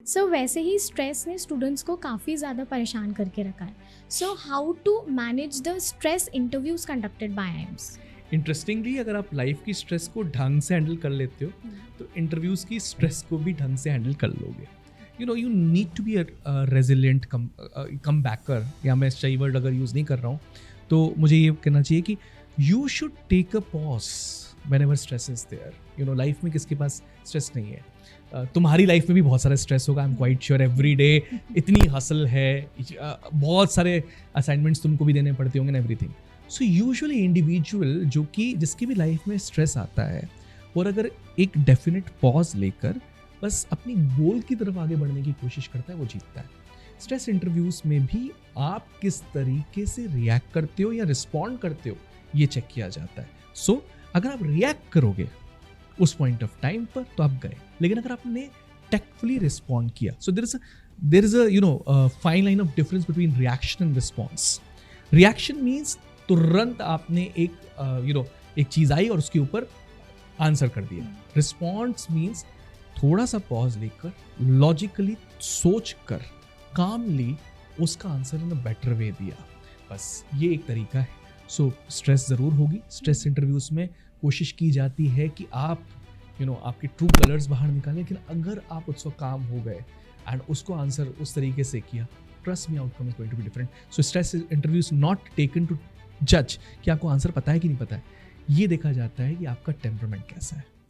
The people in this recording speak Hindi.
सो वैसे ही स्ट्रेस ने स्टूडेंट्स को काफ़ी ज़्यादा परेशान करके रखा है. So how to manage the stress interviews conducted by IIMs? Interestingly अगर आप लाइफ की स्ट्रेस को ढंग से हैंडल कर लेते हो तो इंटरव्यूज़ की स्ट्रेस को भी ढंग से हैंडल कर लोगे. You need to be a resilient come backer, या मैं सही वर्ड अगर यूज़ नहीं कर रहा हूँ तो मुझे ये कहना चाहिए कि you should take a pause whenever stress is there. Life में किसके पास स्ट्रेस नहीं है? तुम्हारी लाइफ में भी बहुत सारा स्ट्रेस होगा, I am quite sure. Every day इतनी हसल है, बहुत सारे असाइनमेंट्स तुमको भी देने पड़ते होंगे ना, एवरीथिंग. सो यूजुअली इंडिविजुअल जिसकी भी लाइफ में स्ट्रेस आता है, और अगर एक डेफिनेट पॉज लेकर बस अपनी गोल की तरफ आगे बढ़ने की कोशिश करता है, वो जीतता है. स्ट्रेस इंटरव्यूज में भी आप किस तरीके से रिएक्ट करते हो या रिस्पॉन्ड करते हो, ये चेक किया जाता है. सो अगर आप रिएक्ट करोगे उस पॉइंट ऑफ टाइम पर तो आप गए, लेकिन अगर आपने टेक्टफुली रिस्पॉन्ड किया, so there is a fine line of difference between reaction and response. Reaction means तुरंत आपने एक चीज आई और उसके ऊपर आंसर कर दिया. रिस्पॉन्स मीन्स थोड़ा सा पॉज लेकर लॉजिकली सोच कर कामली उसका answer in a better way दिया. बस ये एक तरीका है. सो स्ट्रेस ज़रूर होगी. स्ट्रेस इंटरव्यूज में कोशिश की जाती है कि आप आपके ट्रू कलर्स बाहर निकालें, लेकिन अगर आप उसको काम हो गए एंड उसको आंसर उस तरीके से किया, trust me, outcome is going to be different. So stress interviews not taken to जज कि आपको आंसर पता है कि नहीं पता है. ये देखा जाता है कि आपका टेम्परामेंट कैसा है.